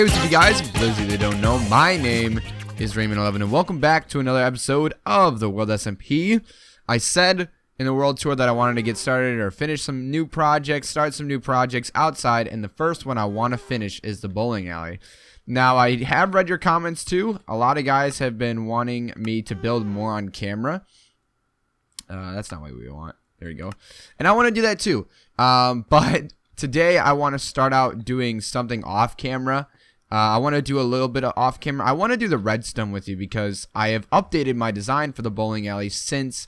Hey, what's up, you guys? For those of you that don't know, my name is Raymond11, and welcome back to another episode of the WorldSMP. I said in the World Tour that I wanted to get started or finish some new projects, start some new projects outside, and the first one I want to finish is the bowling alley. Now, I have read your comments too. A lot of guys have been wanting me to build more on camera. That's not what we want. There you go. And I want to do that too. But today I want to start out doing something off camera. I want to do a little bit of off camera. I want to do the redstone with you because I have updated my design for the bowling alley since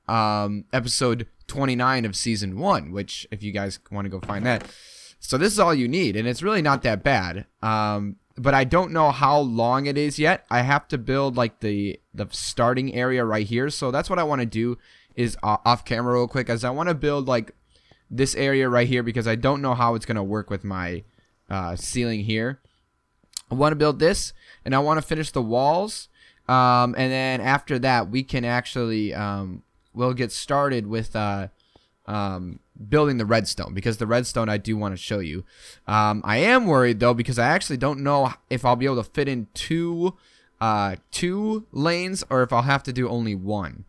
episode 29 of season 1, which if you guys want to go find that. So this is all you need, and it's really not that bad. But I don't know how long it is yet. I have to build like the starting area right here. So that's what I want to do is off camera real quick, as I want to build like this area right here because I don't know how it's going to work with my ceiling here. I want to build this, and I want to finish the walls, and then after that we can actually we'll get started with building the redstone, because the redstone I do want to show you. I am worried though because I actually don't know if I'll be able to fit in two lanes or if I'll have to do only one,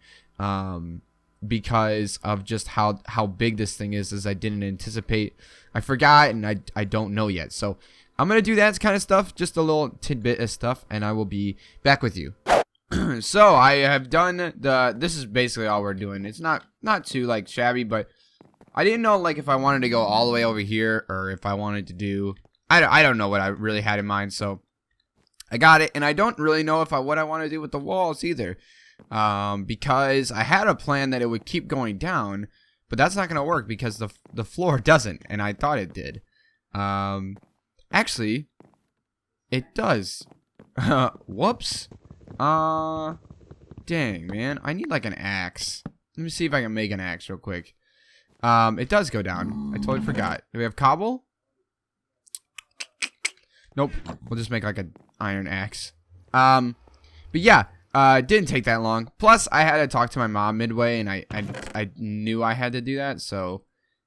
because of just how big this thing is, as I didn't anticipate. I forgot, and I don't know yet. So I'm going to do that kind of stuff, just a little tidbit of stuff, and I will be back with you. So I have done this is basically all we're doing. It's not too like shabby, but I didn't know like if I wanted to go all the way over here or if I wanted to do, I don't know what I really had in mind. So I got it, and I don't really know if what I want to do with the walls either, because I had a plan that it would keep going down, but that's not going to work because the floor doesn't, and I thought it did. Actually, it does. Whoops. Dang, man. I need like an axe. Let me see if I can make an axe real quick. It does go down. I totally forgot. Do we have cobble? Nope. We'll just make like an iron axe. But yeah, it didn't take that long. Plus, I had to talk to my mom midway, and I knew I had to do that, so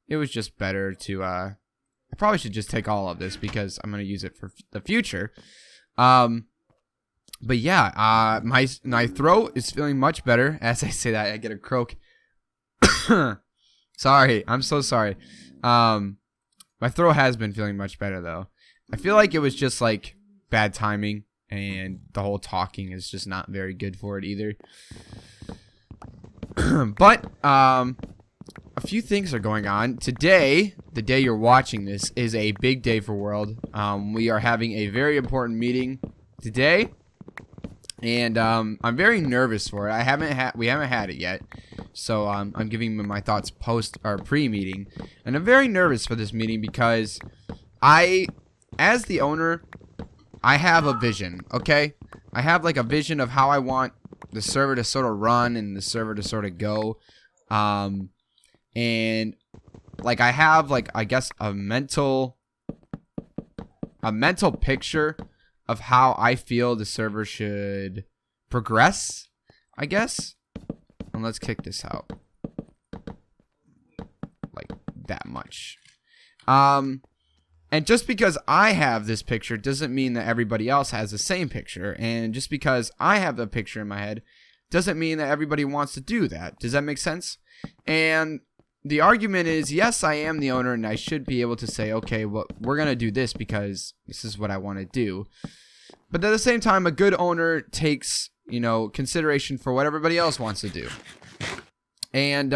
it was just better to, I probably should just take all of this because I'm going to use it for the future. But yeah, my throat is feeling much better. As I say that, I get a croak. Sorry, I'm so sorry. My throat has been feeling much better though. I feel like it was just like bad timing, and the whole talking is just not very good for it either. But a few things are going on today. The day you're watching this is a big day for World. We are having a very important meeting today, and I'm very nervous for it. We haven't had it yet, so I'm giving my thoughts post or pre-meeting, and I'm very nervous for this meeting because as the owner, I have a vision. Okay, I have like a vision of how I want the server to sort of run and the server to sort of go, and like I have like, I guess, a mental picture of how I feel the server should progress, I guess. And let's kick this out like that much. And just because I have this picture doesn't mean that everybody else has the same picture, and just because I have a picture in my head doesn't mean that everybody wants to do that. Does that make sense? And the argument is, yes, I am the owner, and I should be able to say, okay, well, we're going to do this because this is what I want to do. But at the same time, a good owner takes, consideration for what everybody else wants to do. And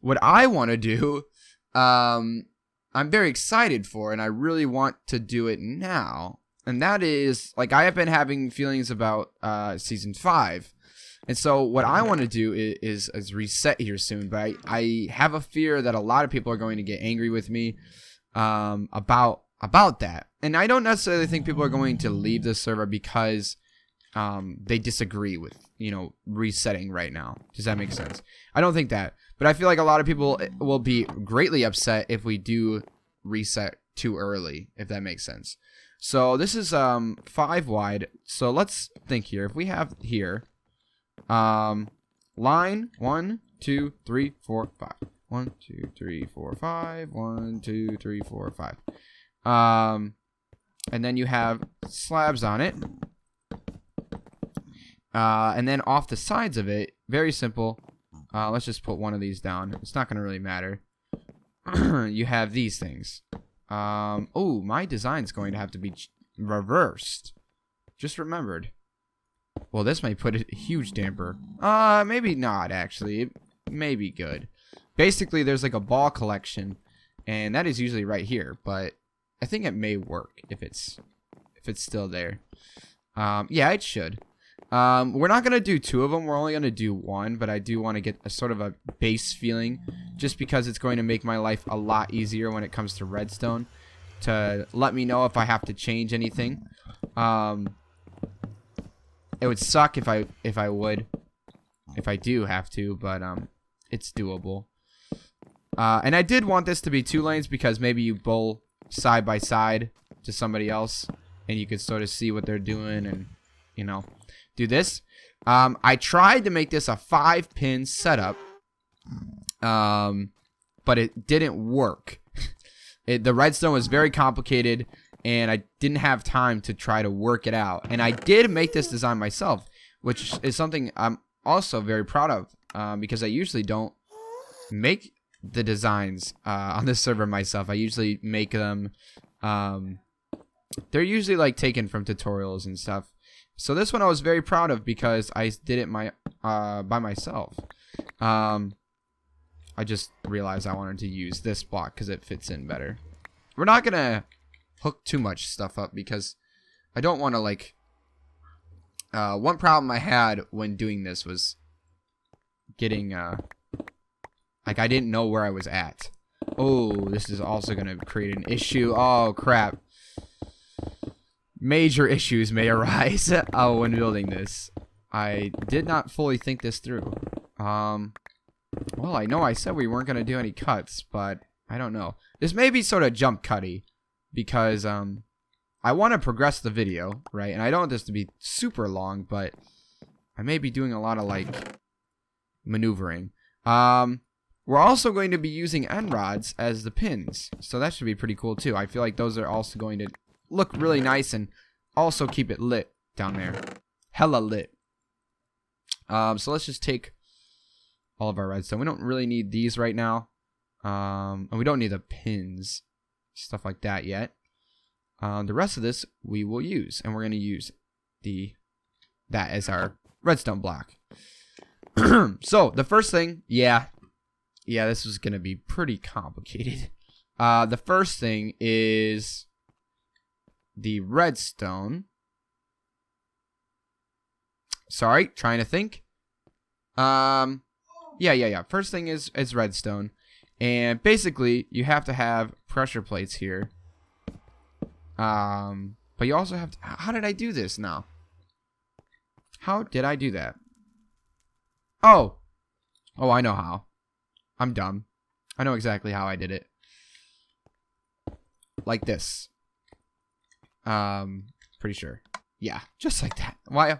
what I want to do, I'm very excited for, and I really want to do it now. And that is, like, I have been having feelings about Season 5. And so what I want to do is reset here soon, but I have a fear that a lot of people are going to get angry with me about that. And I don't necessarily think people are going to leave the server because they disagree with, resetting right now. Does that make sense? I don't think that. But I feel like a lot of people will be greatly upset if we do reset too early, if that makes sense. So this is 5 wide. So let's think here. If we have here line 1, 2, 3, 4, 5. 1, 2, 3, 4, 5. 1, 2, 3, 4, 5. And then you have slabs on it. And then off the sides of it, very simple. Let's just put one of these down. It's not going to really matter. You have these things. Oh, my design's going to have to be reversed. Just remembered. Well, this might put a huge damper. Maybe not, actually. It may be good. Basically, there's like a ball collection, and that is usually right here, but I think it may work if it's still there. Yeah, it should. We're not going to do two of them. We're only going to do one, but I do want to get a sort of a base feeling just because it's going to make my life a lot easier when it comes to redstone to let me know if I have to change anything. It would suck if I do have to, but it's doable. And I did want this to be 2 lanes because maybe you bowl side by side to somebody else and you could sort of see what they're doing and, you know, do this. I tried to make this a 5-pin setup, but it didn't work. The redstone was very complicated, and I didn't have time to try to work it out. And I did make this design myself, which is something I'm also very proud of, because I usually don't make the designs on this server myself. I usually make them, they're usually like taken from tutorials and stuff. So this one I was very proud of because I did it by myself. I just realized I wanted to use this block because it fits in better. We're not going to hook too much stuff up because I don't want to like... one problem I had when doing this was getting... like I didn't know where I was at. Oh, this is also going to create an issue. Oh, crap. Major issues may arise when building this. I did not fully think this through. Well, I know I said we weren't going to do any cuts, but I don't know. This may be sort of jump cutty because I want to progress the video, right? And I don't want this to be super long, but I may be doing a lot of like maneuvering. We're also going to be using end rods as the pins, so that should be pretty cool too. I feel like those are also going to look really nice and also keep it lit down there. Hella lit. So let's just take all of our redstone. We don't really need these right now. And we don't need the pins, stuff like that yet. The rest of this we will use, and we're going to use that as our redstone block. So the first thing, yeah, this is going to be pretty complicated. The first thing is the redstone. Sorry, trying to think. Yeah. First thing is redstone. And basically, you have to have pressure plates here. But you also have to... How did I do this now? How did I do that? Oh, I know how. I'm dumb. I know exactly how I did it. Like this. Pretty sure. Yeah, just like that. Why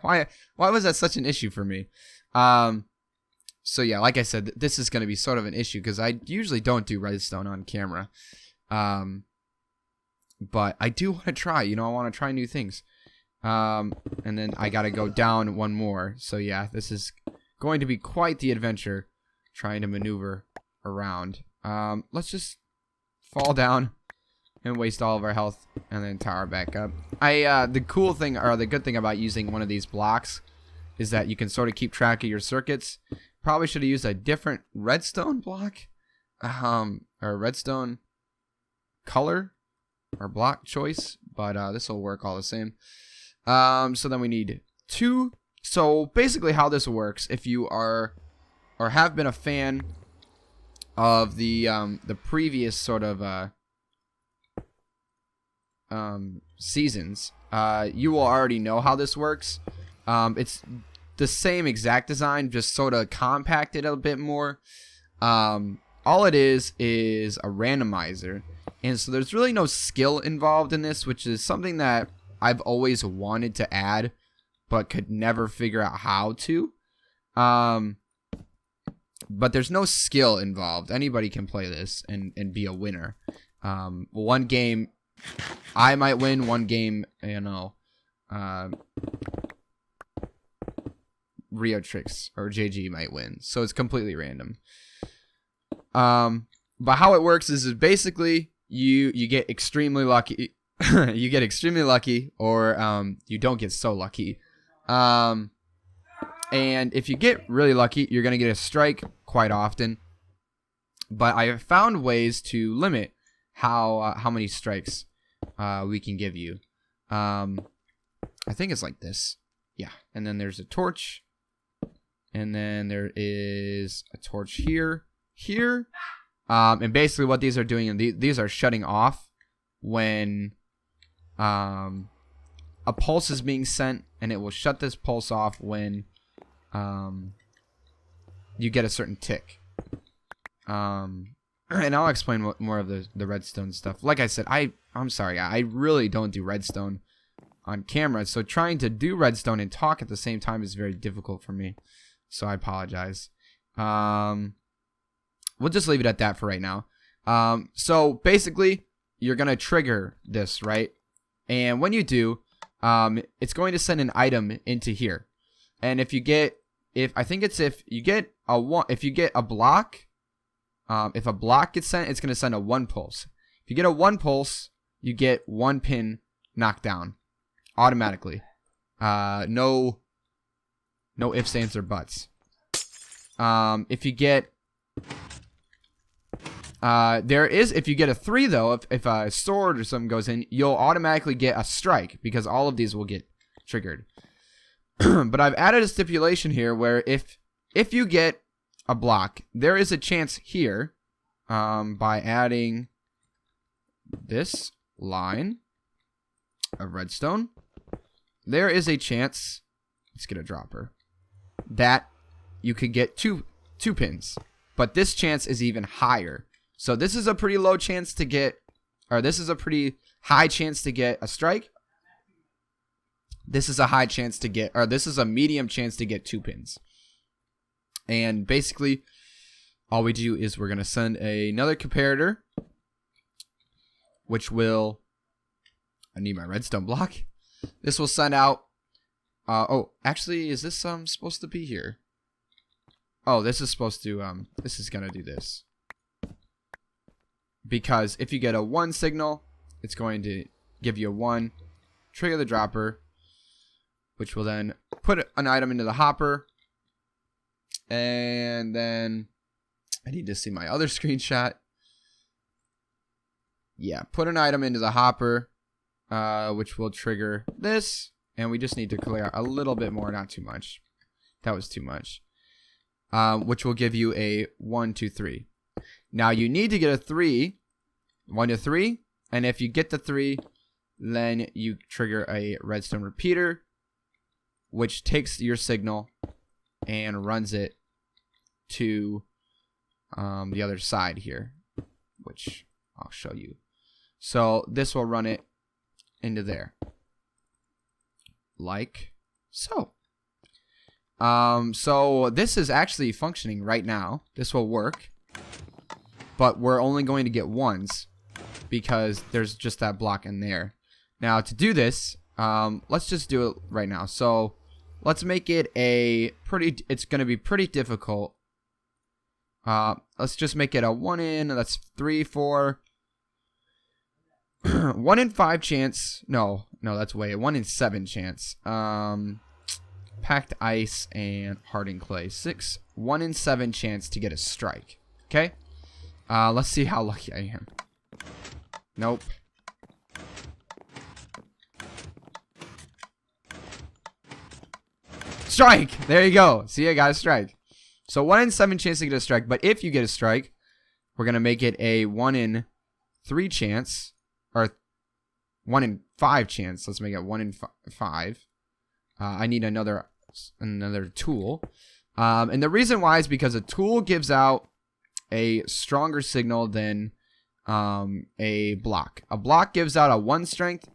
was that such an issue for me? So yeah, like I said, this is going to be sort of an issue because I usually don't do redstone on camera. But I do want to try, I want to try new things. And then I got to go down one more. So yeah, this is going to be quite the adventure trying to maneuver around. Let's just fall down and waste all of our health and then tower back up. The cool thing, or the good thing about using one of these blocks is that you can sort of keep track of your circuits. Probably should have used a different redstone block, or redstone color or block choice, but this will work all the same. So then we need 2. So basically how this works, if you are or have been a fan of the previous sort of seasons, you will already know how this works. It's the same exact design, just sort of compacted a bit more. All it is a randomizer, and so there's really no skill involved in this, which is something that I've always wanted to add but could never figure out how to. But there's no skill involved. Anybody can play this and be a winner. One game I might win one game, Rio Tricks or JG might win. So it's completely random. But how it works is basically you get extremely lucky. You get extremely lucky, or you don't get so lucky. And if you get really lucky, you're gonna get a strike quite often. But I have found ways to limit how many strikes we can give you. I think it's like this. Yeah, and then there's a torch, and then there is a torch here. And basically what these are doing, and these are shutting off when a pulse is being sent, and it will shut this pulse off when you get a certain tick. And I'll explain more of the redstone stuff. Like I said, I'm sorry, I really don't do redstone on camera, so trying to do redstone and talk at the same time is very difficult for me. So I apologize. We'll just leave it at that for right now. So basically, you're gonna trigger this, right? And when you do, it's going to send an item into here. And if you get a block, if a block gets sent, it's gonna send a 1 pulse. If you get a 1 pulse, you get 1 pin knocked down automatically. No ifs, ands, or buts. If you get if you get a 3 though, if a sword or something goes in, you'll automatically get a strike because all of these will get triggered. But I've added a stipulation here where if you get a block, there is a chance here, by adding this line of redstone, there is a chance, let's get a dropper, that you could get two pins. But this chance is even higher. So this is a pretty low chance to get, or this is a pretty high chance to get a strike. This is a high chance to get, or this is a medium chance to get 2 pins. And basically, all we do is we're going to send another comparator, which will, I need my redstone block. This will send out, oh, actually, is this supposed to be here? Oh, this is supposed to, this is going to do this. Because if you get a 1 signal, it's going to give you a 1, trigger the dropper, which will then put an item into the hopper. And then, I need to see my other screenshot. Yeah, put an item into the hopper, which will trigger this. And we just need to clear a little bit more, not too much. That was too much. Which will give you a 1, 2, 3. Now you need to get a 3, 1 to 3, and if you get the 3, then you trigger a redstone repeater, which takes your signal and runs it to the other side here, which I'll show you. So this will run it into there, like so. So this is actually functioning right now. This will work, but we're only going to get 1s because there's just that block in there. Now to do this, let's just do it right now. So let's make it it's going to be pretty difficult. Let's just make it a 1 in, that's 3, 4, 1 in 5 chance. No, that's way, 1 in 7 chance. Packed ice and hardened clay. 6, 1 in 7 chance to get a strike. Okay? Let's see how lucky I am. Nope. Strike! There you go. See, I got a strike. So 1 in 7 chance to get a strike. But if you get a strike, we're going to make it a 1 in 3 chance. Or 1 in 5 chance. Let's make it 1 in 5. I need another tool. And the reason why is because a tool gives out a stronger signal than a block. A block gives out a 1 strength,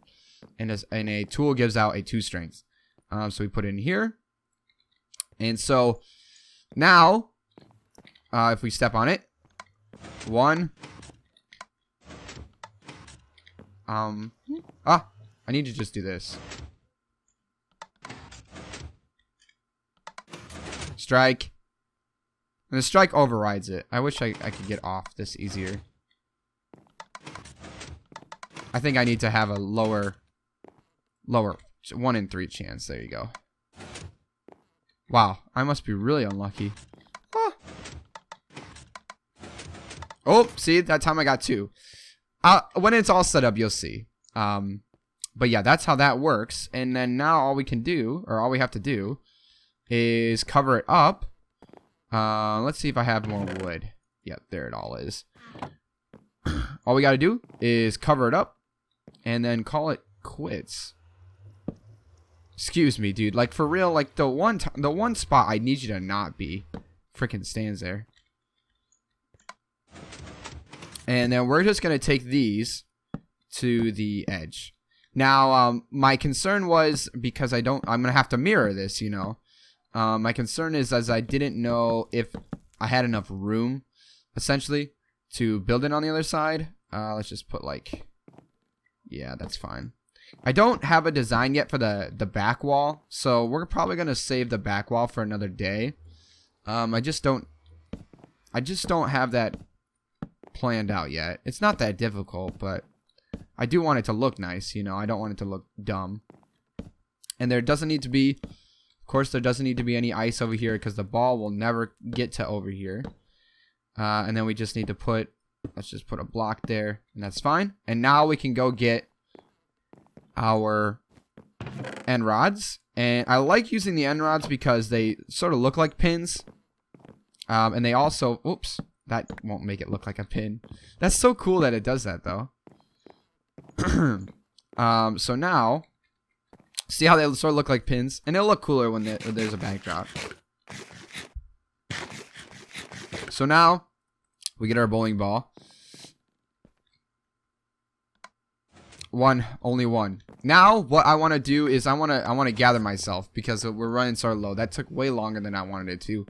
and a tool gives out a 2 strength. So we put it in here. And so now, if we step on it, 1, I need to just do this. Strike. And the strike overrides it. I wish I could get off this easier. I think I need to have a lower 1 in 3 chance. There you go. Wow, I must be really unlucky. Ah. Oh, see, that time I got 2. When it's all set up, you'll see. But yeah, that's how that works. And then now all we can do, or all we have to do, is cover it up. Let's see if I have more wood. Yep, there it all is. All we got to do is cover it up and then call it quits. Excuse me, dude. Like, for real, like, the one spot I need you to not be freaking stands there. And then we're just going to take these to the edge. Now, my concern was, because I'm going to have to mirror this, you know. My concern is as I didn't know if I had enough room, essentially, to build it on the other side. Let's just put, like, yeah, that's fine. I don't have a design yet for the back wall, so we're probably going to save the back wall for another day. I just don't have that planned out yet. It's not that difficult, but I do want it to look nice, you know. I don't want it to look dumb. And there doesn't need to be, of course, there doesn't need to be any ice over here because the ball will never get to over here. And then we just need to put, let's just put a block there, and that's fine. And now we can go get our end rods. And I like using the end rods because they sort of look like pins. And they also, oops, that won't make it look like a pin. That's so cool that it does that, though. So now, see how they sort of look like pins? And they'll look cooler when there's a backdrop. So now, we get our bowling ball. Only one. Now, what I want to do is I want to gather myself because we're running sort of low. That took way longer than I wanted it to.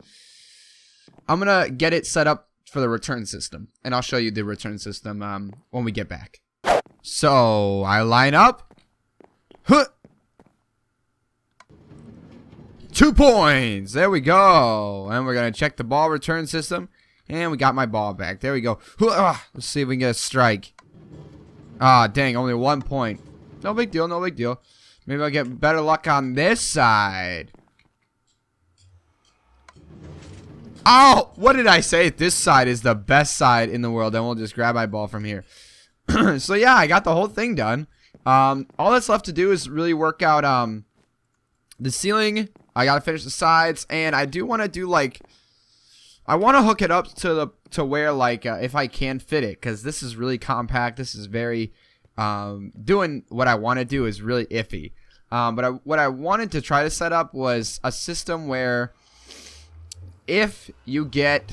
I'm gonna get it set up for the return system, and I'll show you the return system when we get back. So I line up. Huh. 2 points. There we go. And we're gonna check the ball return system, and we got my ball back. There we go. Let's see if we can get a strike. Ah, dang, only 1 point. No big deal, no big deal. Maybe I'll get better luck on this side. Oh, what did I say? This side is the best side in the world, and we'll just grab my ball from here. So yeah, I got the whole thing done. All that's left to do is really work out the ceiling. I gotta finish the sides, and I do want to do like, I want to hook it up to where like if I can fit it, because this is really compact. This is very doing what I want to do is really iffy. But what I wanted to try to set up was a system where if you get,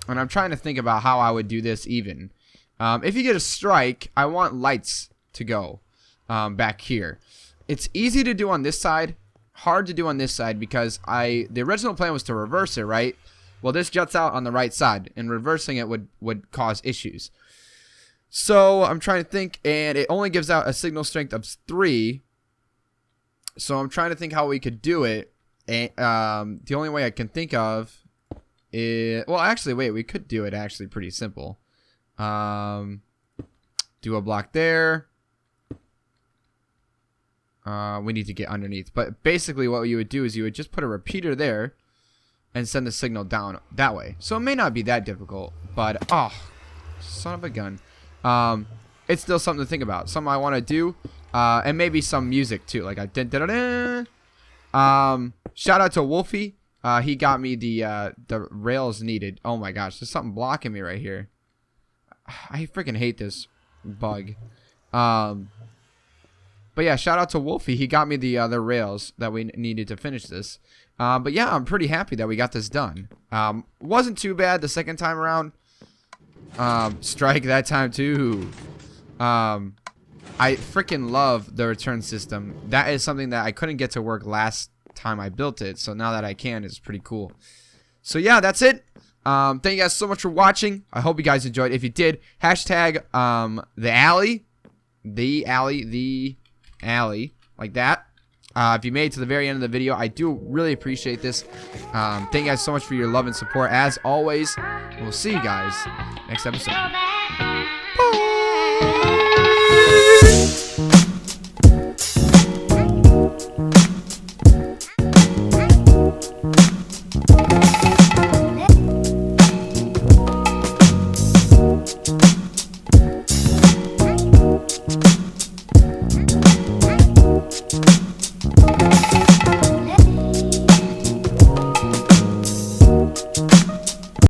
and I'm trying to think about how I would do this even. If you get a strike, I want lights to go back here. It's easy to do on this side, hard to do on this side because the original plan was to reverse it, right? Well, this juts out on the right side, and reversing it would cause issues. So I'm trying to think, and it only gives out a signal strength of 3. So I'm trying to think how we could do it. And the only way I can think of is, well, actually, wait, we could do it actually pretty simple. Do a block there. We need to get underneath. But basically what you would do is you would just put a repeater there and send the signal down that way. So it may not be that difficult, but oh, son of a gun. It's still something to think about. Something I want to do. And maybe some music too. Like shout out to Wolfie. He got me the rails needed. Oh my gosh, there's something blocking me right here. I freaking hate this bug. But yeah, shout out to Wolfie. He got me the rails that we needed to finish this. But yeah, I'm pretty happy that we got this done. Wasn't too bad the second time around. Strike that time too. I freaking love the return system. That is something that I couldn't get to work last time I built it. So now that I can, it's pretty cool. So yeah, that's it. Thank you guys so much for watching. I hope you guys enjoyed. If you did, hashtag the alley. the alley, like that. If you made it to the very end of the video, I do really appreciate this. Thank you guys so much for your love and support. As always, we'll see you guys next episode.